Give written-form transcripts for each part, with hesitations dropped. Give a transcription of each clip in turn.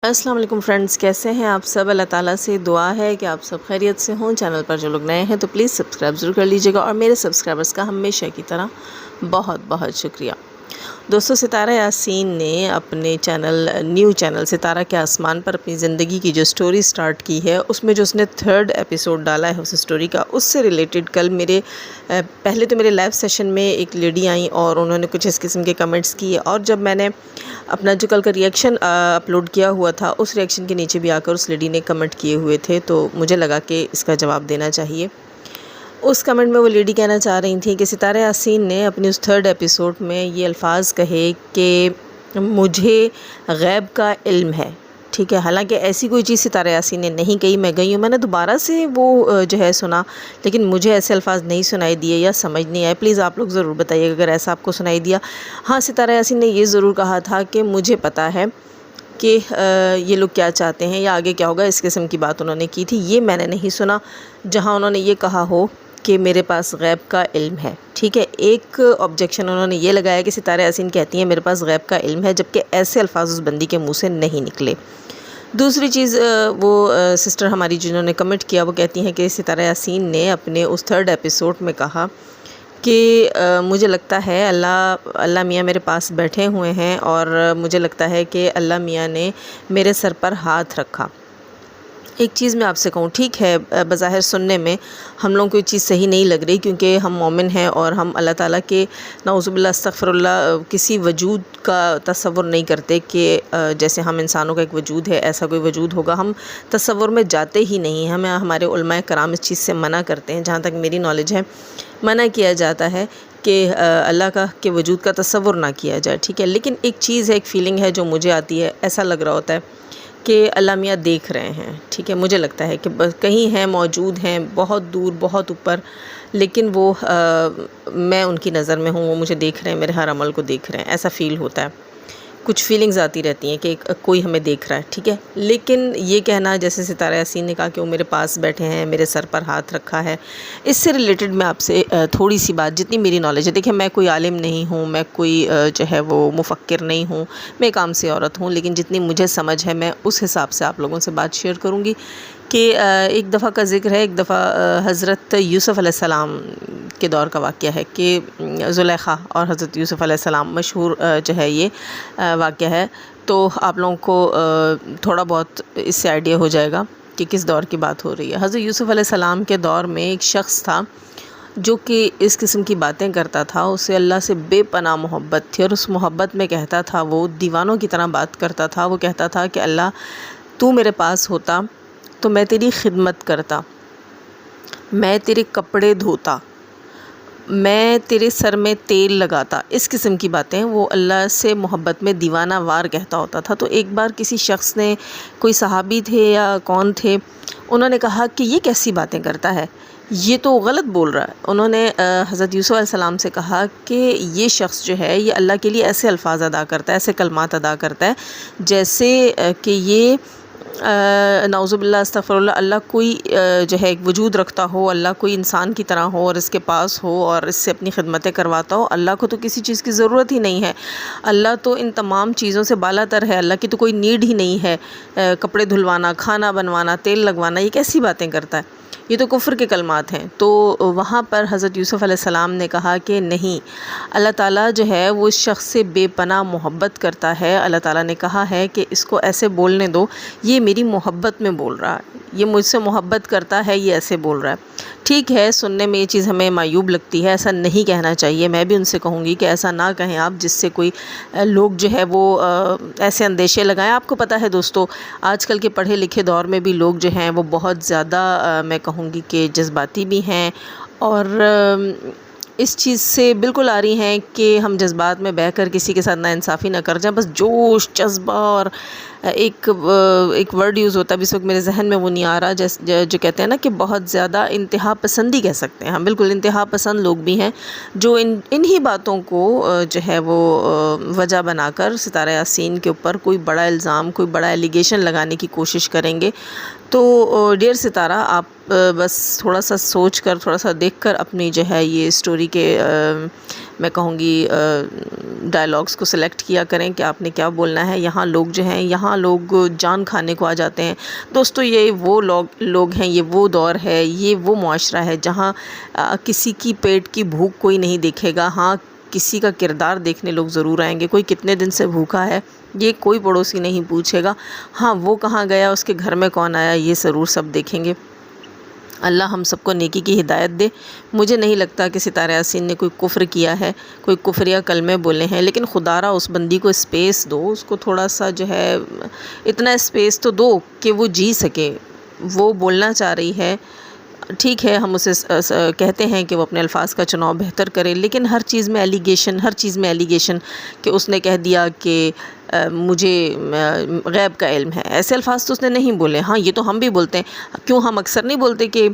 अस्सलाम वालेकुम फ्रेंड्स, कैसे हैं आप सब। अल्लाह ताला से दुआ है कि आप सब खैरियत से हों। चैनल पर जो लोग नए हैं तो प्लीज़ सब्सक्राइब ज़रूर कर लीजिएगा और मेरे सब्सक्राइबर्स का हमेशा की तरह बहुत बहुत शुक्रिया। दोस्तों, सितारा यासीन ने अपने न्यू चैनल सितारा के आसमान पर अपनी ज़िंदगी की जो स्टोरी स्टार्ट की है, उसमें जो उसने 3rd एपिसोड डाला है उस स्टोरी का, उससे रिलेटेड कल पहले तो मेरे लाइव सेशन में एक लेडी आई और उन्होंने कुछ इस किस्म के कमेंट्स किए, और जब मैंने अपना जो कल का रिएक्शन अपलोड किया हुआ था, उस रिएक्शन के नीचे भी आकर उस लेडी ने कमेंट किए हुए थे, तो मुझे लगा कि इसका जवाब देना चाहिए। उस कमेंट में वो लेडी कहना चाह रही थी कि सितारा यासीन ने अपनी उस 3rd एपिसोड में ये अल्फाज़ कहे कि मुझे गैब का इल्म है। ठीक है, हालांकि ऐसी कोई चीज़ सितारा यासीन ने नहीं कही। मैं गई हूँ, मैंने दोबारा से वो जो है सुना, लेकिन मुझे ऐसे अल्फाज नहीं सुनाई दिए या समझ नहीं आए। प्लीज़ आप लोग ज़रूर बताइएगा अगर ऐसा आपको सुनाई दिया। हाँ, सितारा यासीन ने ये ज़रूर कहा था कि मुझे पता है कि ये लोग क्या चाहते हैं या आगे क्या होगा, इस किस्म की बात उन्होंने की थी। ये मैंने नहीं सुना जहाँ उन्होंने ये कहा हो कि मेरे पास गैब का इल्म है। ठीक है, एक ऑब्जेक्शन उन्होंने ये लगाया कि सितारा यासीन कहती हैं मेरे पास गैब का इल्म है, जबकि ऐसे अल्फाज उस बंदी के मुंह से नहीं निकले। दूसरी चीज़, वो सिस्टर हमारी जिन्होंने कमेंट किया, वो कहती हैं कि सितारा यासीन ने अपने उस 3rd एपिसोड में कहा कि मुझे लगता है अल्लाह मियाँ मेरे पास बैठे हुए हैं और मुझे लगता है कि अल्लाह मियाँ ने मेरे सर पर हाथ रखा। एक चीज़ मैं आपसे कहूँ, ठीक है, बज़ाहिर सुनने में हम लोगों को ये चीज़ सही नहीं लग रही, क्योंकि हम मोमिन हैं और हम अल्लाह ताला के नाउज़ुबिल्लाह अस्तग़फ़िरुल्लाह किसी वजूद का तसव्वुर नहीं करते कि जैसे हम इंसानों का एक वजूद है, ऐसा कोई वजूद होगा। हम तसव्वुर में जाते ही नहीं। हमें हमारे उलमाए कराम इस चीज़ से मना करते हैं, जहाँ तक मेरी नॉलेज है मना किया जाता है कि अल्लाह का के वजूद का तसव्वुर ना किया जाए। ठीक है, लेकिन एक चीज़ है, एक फ़ीलिंग है जो मुझे आती है, ऐसा लग रहा होता है कि अल्लाह मियाँ देख रहे हैं। ठीक है, मुझे लगता है कि बस कहीं हैं, मौजूद हैं, बहुत दूर, बहुत ऊपर, लेकिन वो मैं उनकी नज़र में हूँ, वो मुझे देख रहे हैं, मेरे हर अमल को देख रहे हैं, ऐसा फ़ील होता है। कुछ फीलिंग्स आती रहती हैं कि कोई हमें देख रहा है। ठीक है, लेकिन ये कहना, जैसे सितारा यासीन ने कहा कि वो मेरे पास बैठे हैं, मेरे सर पर हाथ रखा है, इससे रिलेटेड मैं आपसे थोड़ी सी बात, जितनी मेरी नॉलेज है, देखिए मैं कोई आलिम नहीं हूँ, मैं कोई जो है वो मुफक्किर नहीं हूँ, मैं एक आम सी औरत हूँ, लेकिन जितनी मुझे समझ है मैं उस हिसाब से आप लोगों से बात शेयर करूँगी कि एक दफ़ा का ज़िक्र है, एक दफ़ा हज़रत यूसुफ़ अलैहिस्सलाम के दौर का वाक़या है कि ज़ुलेखा और हज़रत यूसुफ़ अलैहिस्सलाम, मशहूर जो है ये वाक़या है, तो आप लोगों को थोड़ा बहुत इससे आइडिया हो जाएगा कि किस दौर की बात हो रही है। हज़रत यूसुफ़ अलैहिस्सलाम के दौर में एक शख़्स था जो कि इस किस्म की बातें करता था, उसे अल्लाह से बेपनाह मोहब्बत थी, और उस मोहब्बत में कहता था, वो दीवानों की तरह बात करता था। वो कहता था कि अल्लाह, तू मेरे पास होता तो मैं तेरी खिदमत करता, मैं तेरे कपड़े धोता, मैं तेरे सर में तेल लगाता। इस किस्म की बातें वो अल्लाह से मोहब्बत में दीवाना वार कहता होता था। तो एक बार किसी शख्स ने, कोई सहाबी थे या कौन थे, उन्होंने कहा कि ये कैसी बातें करता है, ये तो गलत बोल रहा है। उन्होंने हज़रत यूसुफ़ अलैहिस्सलाम से कहा कि ये शख्स जो है, ये अल्लाह के लिए ऐसे अल्फाज अदा करता है, ऐसे कलमात अदा करता है जैसे कि ये नाउज़ुबिल्लाह अस्तग़फ़िरुल्लाह, अल्लाह कोई जो है एक वजूद रखता हो, अल्लाह कोई इंसान की तरह हो और इसके पास हो और इससे अपनी खिदमतें करवाता हो। अल्लाह को तो किसी चीज़ की ज़रूरत ही नहीं है, अल्लाह तो इन तमाम चीज़ों से बालातर है, अल्लाह की तो कोई नीड ही नहीं है कपड़े धुलवाना, खाना बनवाना, तेल लगवाना। ये कैसी बातें करता है, ये तो कुफ्र के कलमात हैं। तो वहाँ पर हज़रत यूसुफ़ अलैहिस्सलाम ने कहा कि नहीं, अल्लाह ताला जो है वो इस शख्स से बेपनाह मोहब्बत करता है। अल्लाह ताला ने कहा है कि इसको ऐसे बोलने दो, ये मेरी मोहब्बत में बोल रहा है, ये मुझसे मोहब्बत करता है, ये ऐसे बोल रहा है। ठीक है, सुनने में ये चीज़ हमें मायूब लगती है, ऐसा नहीं कहना चाहिए। मैं भी उनसे कहूँगी कि ऐसा ना कहें आप, जिससे कोई लोग जो है वो ऐसे अंदेशे लगाएं। आपको पता है दोस्तों, आजकल के पढ़े लिखे दौर में भी लोग जो हैं वो बहुत ज़्यादा मैं कहूँगी कि जज्बाती भी हैं, और इस चीज़ से बिल्कुल आ रही हैं कि हम जज्बात में बहकर किसी के साथ नाइंसाफ़ी ना कर जाएं। बस जोश, जज्बा, और एक वर्ड यूज़ होता है, इस वक्त मेरे जहन में वो नहीं आ रहा, जो कहते हैं ना कि बहुत ज़्यादा इंतहा पसंदी कह सकते हैं हम। बिल्कुल इंतहा पसंद लोग भी हैं जो इन्हीं बातों को जो है वो वजह बनाकर सितारा यासीन के ऊपर कोई बड़ा इल्ज़ाम, कोई बड़ा एलिगेशन लगाने की कोशिश करेंगे। तो डियर सितारा, आप बस थोड़ा सा सोच कर, थोड़ा सा देख कर अपनी जो है ये स्टोरी स्टोरी के मैं कहूँगी डायलॉग्स को सिलेक्ट किया करें कि आपने क्या बोलना है। यहाँ लोग जो हैं, यहाँ लोग जान खाने को आ जाते हैं। दोस्तों ये वो लोग हैं, ये वो दौर है, ये वो मुआशरा है जहाँ किसी की पेट की भूख कोई नहीं देखेगा। हाँ, किसी का किरदार देखने लोग ज़रूर आएंगे। कोई कितने दिन से भूखा है ये कोई पड़ोसी नहीं पूछेगा। हाँ, वो कहाँ गया, उसके घर में कौन आया, ये ज़रूर सब देखेंगे। अल्लाह हम सबको नेकी की हिदायत दे। मुझे नहीं लगता कि सितारा यासीन ने कोई कुफ्र किया है, कोई कुफ्रिया कलमे बोले हैं, लेकिन खुदारा उस बंदी को स्पेस दो, उसको थोड़ा सा जो है इतना स्पेस तो दो कि वो जी सके। वो बोलना चाह रही है, ठीक है, हम उसे कहते हैं कि वो अपने अल्फाज का चुनाव बेहतर करे, लेकिन हर चीज़ में एलिगेशन कि उसने कह दिया कि मुझे गैब का इल्म है। ऐसे अल्फाज तो उसने नहीं बोले। हाँ, ये तो हम भी बोलते हैं। क्यों हम अक्सर नहीं बोलते कि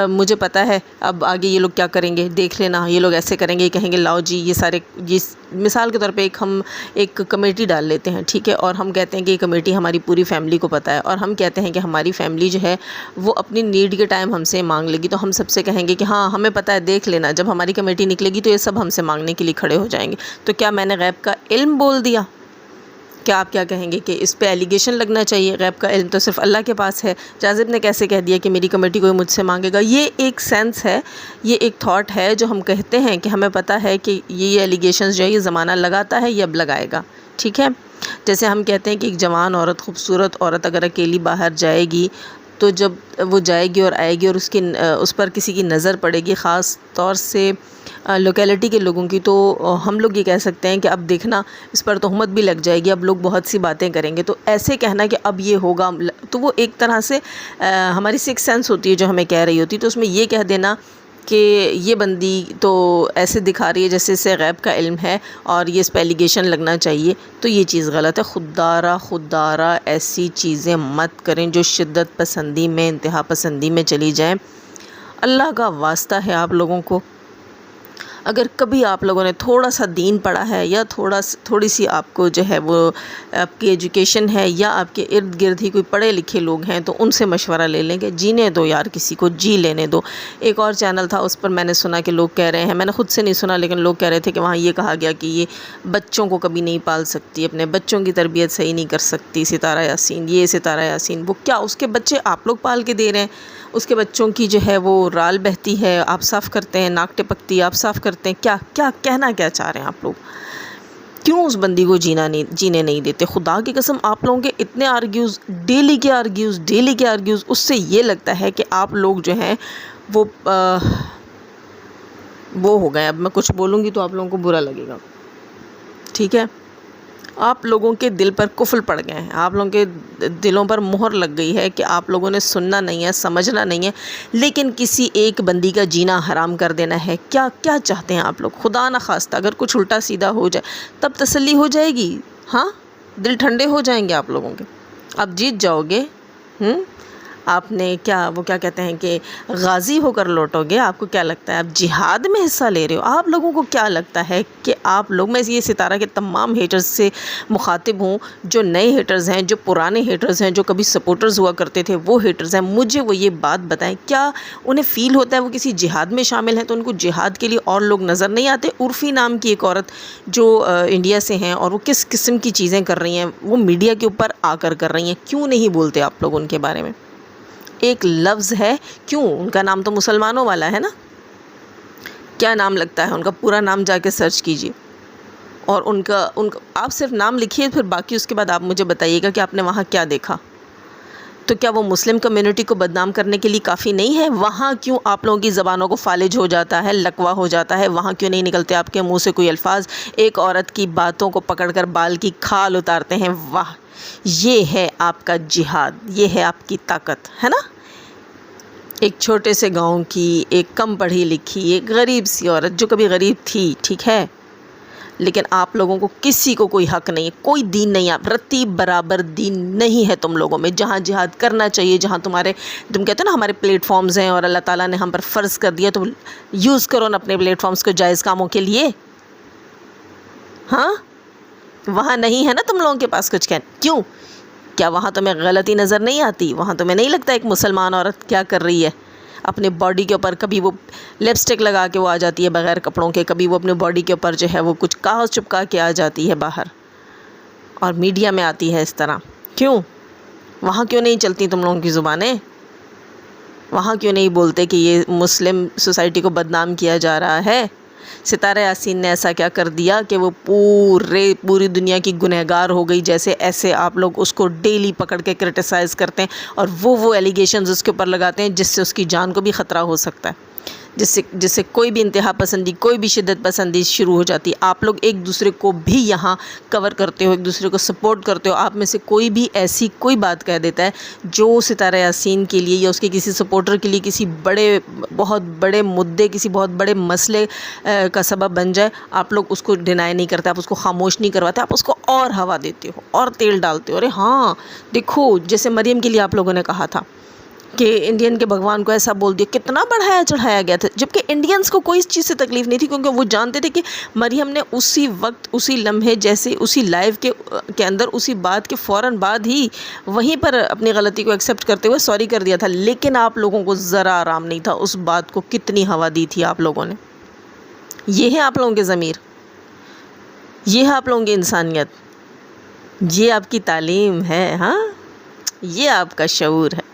मुझे पता है अब आगे ये लोग क्या करेंगे, देख लेना, ये लोग ऐसे करेंगे, कहेंगे लाओ जी ये मिसाल के तौर पे हम एक कमेटी डाल लेते हैं, ठीक है, और हम कहते हैं कि ये कमेटी हमारी पूरी फैमिली को पता है, और हम कहते हैं कि हमारी फैमिली जो है वो अपनी नीड के टाइम हमसे मांग लेगी, तो हम सबसे कहेंगे कि हाँ हमें पता है, देख लेना, जब हमारी कमेटी निकलेगी तो ये सब हमसे मांगने के लिए खड़े हो जाएंगे। तो क्या मैंने गैब का इल्म बोल दिया? क्या आप क्या कहेंगे कि इस पे एलिगेशन लगना चाहिए? गैब का इल्म तो सिर्फ अल्लाह के पास है। जाज़िब ने कैसे कह दिया कि मेरी कमेटी कोई मुझसे मांगेगा? ये एक सेंस है, ये एक थॉट है जो हम कहते हैं कि हमें पता है कि ये एलिगेशंस जो है ये ज़माना लगाता है, ये अब लगाएगा, ठीक है। जैसे हम कहते हैं कि एक जवान औरत, खूबसूरत औरत अगर अकेली बाहर जाएगी तो जब वो जाएगी और आएगी और उस पर किसी की नज़र पड़ेगी, ख़ास तौर से लोकेलिटी के लोगों की, तो हम लोग ये कह सकते हैं कि अब देखना इस पर तोहमत भी लग जाएगी, अब लोग बहुत सी बातें करेंगे। तो ऐसे कहना कि अब ये होगा, तो वो एक तरह से हमारी सिक्स सेंस होती है जो हमें कह रही होती है। तो उसमें ये कह देना कि ये बंदी तो ऐसे दिखा रही है जैसे इसे गैब का इल्म है और ये इस पर एलिगेशन लगना चाहिए, तो ये चीज़ गलत है। खुदारा ऐसी चीज़ें मत करें जो शिद्दत पसंदी में, इंतहा पसंदी में चली जाएं। अल्लाह का वास्ता है आप लोगों को, अगर कभी आप लोगों ने थोड़ा सा दीन पढ़ा है या थोड़ी सी आपको जो है वो आपकी एजुकेशन है या आपके इर्द गिर्द ही कोई पढ़े लिखे लोग हैं तो उनसे मशवरा ले लेंगे। जीने दो यार, किसी को जी लेने दो। एक और चैनल था, उस पर मैंने सुना कि लोग कह रहे हैं, मैंने ख़ुद से नहीं सुना लेकिन लोग कह रहे थे कि वहाँ ये कहा गया कि ये बच्चों को कभी नहीं पाल सकती, अपने बच्चों की तरबियत सही नहीं कर सकती सितारा यासीन। ये सितारा यासीन वो क्या, उसके बच्चे आप लोग पाल के दे रहे हैं? उसके बच्चों की जो है वो राल बहती है, आप साफ़ करते हैं, नाक टिपकती है, आप साफ़ करते हैं। क्या क्या कहना क्या चाह रहे हैं आप लोग? क्यों उस बंदी को जीने नहीं देते? खुदा की कसम, आप लोगों के इतने आर्ग्यूज़, डेली के आर्ग्यूज़, उससे ये लगता है कि आप लोग जो हैं वो हो गए। अब मैं कुछ बोलूँगी तो आप लोगों को बुरा लगेगा, ठीक है। आप लोगों के दिल पर कुफ्र पड़ गए हैं, आप लोगों के दिलों पर मोहर लग गई है कि आप लोगों ने सुनना नहीं है, समझना नहीं है, लेकिन किसी एक बंदी का जीना हराम कर देना है। क्या क्या चाहते हैं आप लोग? खुदा न खास्ता अगर कुछ उल्टा सीधा हो जाए तब तसल्ली हो जाएगी, हाँ, दिल ठंडे हो जाएंगे आप लोगों के, आप जीत जाओगे। आपने क्या वो क्या कहते हैं कि गाजी होकर लौटोगे। आपको क्या लगता है आप जिहाद में हिस्सा ले रहे हो? आप लोगों को क्या लगता है कि आप लोग, मैं ये सितारा के तमाम हेटर्स से मुखातिब हूँ, जो नए हेटर्स हैं, जो पुराने हेटर्स हैं, जो कभी सपोर्टर्स हुआ करते थे वो हेटर्स हैं, मुझे वो ये बात बताएं, क्या उन्हें फ़ील होता है वो किसी जिहाद में शामिल हैं तो उनको जिहाद के लिए और लोग नज़र नहीं आते? उर्फ़ी नाम की एक औरत जो इंडिया से हैं और वो किस किस्म की चीज़ें कर रही हैं, वो मीडिया के ऊपर आकर कर रही हैं, क्यों नहीं बोलते आप लोग उनके बारे में? एक लफ्ज़ है, क्यों? उनका नाम तो मुसलमानों वाला है ना, क्या नाम लगता है उनका? पूरा नाम जाके सर्च कीजिए और उनका आप सिर्फ नाम लिखिए, फिर बाकी उसके बाद आप मुझे बताइएगा कि आपने वहाँ क्या देखा। तो क्या वो मुस्लिम कम्युनिटी को बदनाम करने के लिए काफ़ी नहीं है? वहाँ क्यों आप लोगों की ज़बानों को फालिज हो जाता है, लकवा हो जाता है? वहाँ क्यों नहीं निकलते आपके मुंह से कोई अल्फाज? एक औरत की बातों को पकड़कर बाल की खाल उतारते हैं। वाह, ये है आपका जिहाद, ये है आपकी ताकत, है ना। एक छोटे से गांव की, एक कम पढ़ी लिखी, एक गरीब सी औरत जो कभी गरीब थी, ठीक है, लेकिन आप लोगों को किसी को कोई हक नहीं है, कोई दीन नहीं है, आप रतीब बराबर दीन नहीं है तुम लोगों में। जहाँ जिहाद करना चाहिए, जहाँ तुम कहते हो ना हमारे प्लेटफॉर्म्स हैं और अल्लाह ताला ने हम पर फ़र्ज़ कर दिया, तो यूज़ करो ना अपने प्लेटफॉर्म्स को जायज़ कामों के लिए। हाँ, वहाँ नहीं है ना तुम लोगों के पास कुछ कहना? क्यों? क्या वहाँ तुम्हें गलती नज़र नहीं आती? वहाँ तुम्हें नहीं लगता एक मुसलमान औरत क्या कर रही है? अपने बॉडी के ऊपर, कभी वो लिपस्टिक लगा के वो आ जाती है बग़ैर कपड़ों के, कभी वो अपने बॉडी के ऊपर जो है वो कुछ कागज़ चिपका के आ जाती है बाहर और मीडिया में आती है इस तरह। क्यों? वहाँ क्यों नहीं चलती तुम लोगों की ज़ुबानें? वहाँ क्यों नहीं बोलते कि ये मुस्लिम सोसाइटी को बदनाम किया जा रहा है? सितारा यासीन ने ऐसा क्या कर दिया कि वो पूरी दुनिया की गुनहगार हो गई? जैसे ऐसे आप लोग उसको डेली पकड़ के क्रिटिसाइज़ करते हैं और वो एलिगेशंस उसके ऊपर लगाते हैं जिससे उसकी जान को भी ख़तरा हो सकता है, जिससे कोई भी इंतहा पसंदी, कोई भी शिद्दत पसंदी शुरू हो जाती है। आप लोग एक दूसरे को भी यहाँ कवर करते हो, एक दूसरे को सपोर्ट करते हो। आप में से कोई भी ऐसी कोई बात कह देता है जो सितारा यासीन के लिए या उसके किसी सपोर्टर के लिए किसी बहुत बड़े मुद्दे, किसी बहुत बड़े मसले का सबब बन जाए, आप लोग उसको डिनाई नहीं करते, आप उसको खामोश नहीं करवाते, आप उसको और हवा देते हो और तेल डालते हो। अरे हाँ, देखो जैसे मरियम के लिए आप लोगों ने कहा था कि इंडियन के भगवान को ऐसा बोल दिया, कितना बढ़ाया चढ़ाया गया था, जबकि इंडियंस को कोई इस चीज़ से तकलीफ़ नहीं थी, क्योंकि वो जानते थे कि मरियम ने उसी वक्त, उसी लम्हे, जैसे उसी लाइव के अंदर, उसी बात के फ़ौरन बाद ही वहीं पर अपनी गलती को एक्सेप्ट करते हुए सॉरी कर दिया था। लेकिन आप लोगों को ज़रा आराम नहीं था, उस बात को कितनी हवा दी थी आप लोगों ने। ये है आप लोगों के ज़मीर, ये है आप लोगों की इंसानियत, ये आपकी तालीम है। हाँ, ये आपका शऊर है।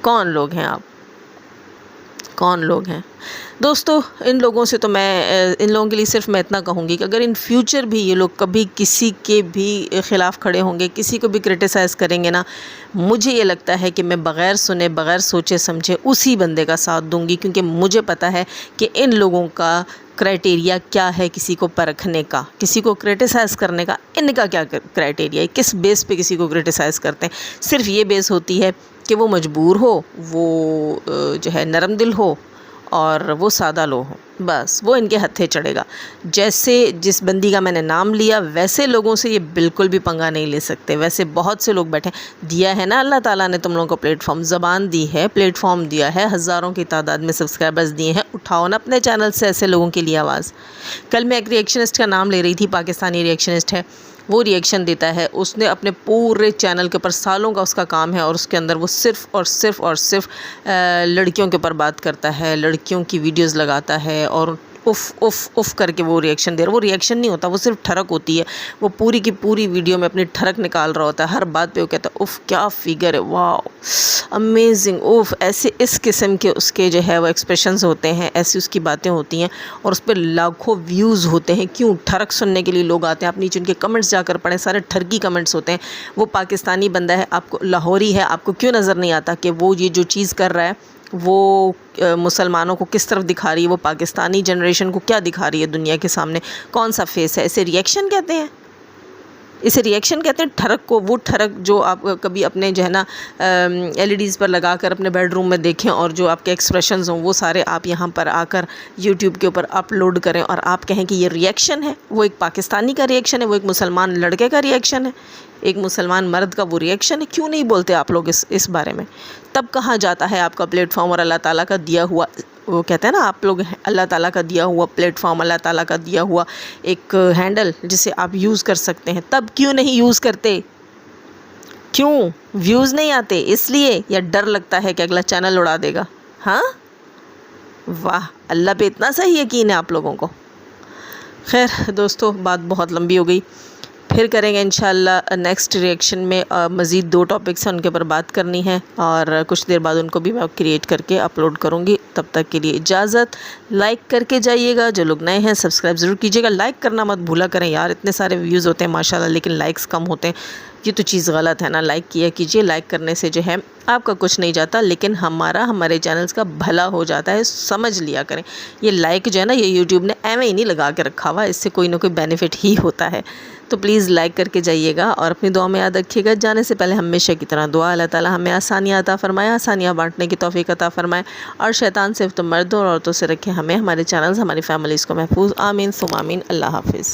कौन लोग हैं आप? कौन लोग हैं दोस्तों? इन लोगों से तो इन लोगों के लिए सिर्फ मैं इतना कहूँगी कि अगर इन फ्यूचर भी ये लोग कभी किसी के भी ख़िलाफ़ खड़े होंगे, किसी को भी क्रिटिसाइज़ करेंगे ना, मुझे ये लगता है कि मैं बग़ैर सुने, बग़ैर सोचे समझे उसी बंदे का साथ दूँगी, क्योंकि मुझे पता है कि इन लोगों का क्राइटेरिया क्या है किसी को परखने का, किसी को क्रिटिसाइज़ करने का। इनका क्या क्राइटेरिया है? किस बेस पे किसी को क्रिटिसाइज़ करते हैं? सिर्फ ये बेस होती है कि वो मजबूर हो, वो जो है नरम दिल हो और वो सादा लो हो, बस वो इनके हत्थे चढ़ेगा। जैसे जिस बंदी का मैंने नाम लिया, वैसे लोगों से ये बिल्कुल भी पंगा नहीं ले सकते। वैसे बहुत से लोग बैठे, दिया है ना अल्लाह ताला ने तुम लोगों को प्लेटफॉर्म, ज़बान दी है, प्लेटफॉर्म दिया है, हज़ारों की तादाद में सब्सक्राइबर्स दिए हैं। उठाओ ना अपने चैनल से ऐसे लोगों के लिए आवाज़। कल मैं एक रिएक्शनिस्ट का नाम ले रही थी, पाकिस्तानी रिएक्शनिस्ट है, वो रिएक्शन देता है, उसने अपने पूरे चैनल के ऊपर, सालों का उसका काम है और उसके अंदर वो सिर्फ़ लड़कियों के ऊपर बात करता है, लड़कियों की वीडियोस लगाता है और उफ़ करके वो रिएक्शन दे रहा है। वो रिएक्शन नहीं होता, वो सिर्फ ठरक होती है। वो पूरी की पूरी वीडियो में अपनी ठरक निकाल रहा होता है, हर बात पे वो कहता है उफ़ क्या फ़िगर है, वाह अमेजिंग, उफ़। ऐसे इस किस्म के उसके जो है वो एक्सप्रेशंस होते हैं, ऐसी उसकी बातें होती हैं और उस पर लाखों व्यूज़ होते हैं। क्यों? ठरक सुनने के लिए लोग आते हैं। आप नीचे उनके कमेंट्स जाकर पढ़ें, सारे ठरकी कमेंट्स होते हैं। वो पाकिस्तानी बंदा है, आपको लाहौरी है, आपको क्यों नज़र नहीं आता कि वो ये जो चीज़ कर रहा है वो मुसलमानों को किस तरफ दिखा रही है, वो पाकिस्तानी जनरेशन को क्या दिखा रही है दुनिया के सामने, कौन सा फेस है? इसे रिएक्शन कहते हैं, इसे रिएक्शन कहते हैं ठरक को। वो ठरक जो आप कभी अपने जो है ना LEDs पर लगा कर अपने बेडरूम में देखें और जो आपके एक्सप्रेशंस हों वो सारे आप यहाँ पर आकर यूट्यूब के ऊपर अपलोड करें और आप कहें कि ये रिएक्शन है। वो एक पाकिस्तानी का रिएक्शन है, वो एक मुसलमान लड़के का रिएक्शन है, एक मुसलमान मर्द का वो रिएक्शन है। क्यों नहीं बोलते आप लोग इस बारे में? तब कहाँ जाता है आपका प्लेटफॉर्म और अल्लाह ताला का दिया हुआ, वो कहते हैं ना आप लोग, अल्लाह ताला का दिया हुआ प्लेटफॉर्म, अल्लाह ताला का दिया हुआ एक हैंडल जिसे आप यूज़ कर सकते हैं। तब क्यों नहीं यूज़ करते? क्यों? व्यूज़ नहीं आते इसलिए, या डर लगता है कि अगला चैनल उड़ा देगा? हाँ, वाह, अल्लाह पे इतना सही यकीन है आप लोगों को। खैर दोस्तों, बात बहुत लंबी हो गई, फिर करेंगे इंशाल्लाह नेक्स्ट रिएक्शन में। मज़ीद 2 टॉपिक्स हैं, उनके ऊपर बात करनी है और कुछ देर बाद उनको भी मैं क्रिएट करके अपलोड करूँगी। तब तक के लिए इजाज़त। लाइक करके जाइएगा, जो लोग नए हैं सब्सक्राइब ज़रूर कीजिएगा। लाइक करना मत भूला करें यार, इतने सारे व्यूज़ होते हैं माशाल्लाह, लेकिन लाइक्स कम होते हैं। ये तो चीज़ गलत है ना, लाइक किया कीजिए। लाइक करने से जो है आपका कुछ नहीं जाता, लेकिन हमारे चैनल्स का भला हो जाता है, समझ लिया करें। ये लाइक जो है ना, ये यूट्यूब ने एवं ही नहीं लगा के रखा हुआ, इससे कोई ना कोई बेनिफिट ही होता है। तो प्लीज़ लाइक करके जाइएगा और अपनी दुआ में याद रखिएगा, जाने से पहले हमेशा की तरह दुआ, अल्लाह ताला हमें आसानियाँ अता फ़रमाए, आसानियाँ बांटने की तौफ़ीक़ अता फ़रमाए और शैतान से तो मर्दों और औरतों से रखे हमें, हमारे चैनल्स, हमारी फैमिलीज़ को महफूज। आमीन सुम आमीन। अल्लाह हाफ़िज़।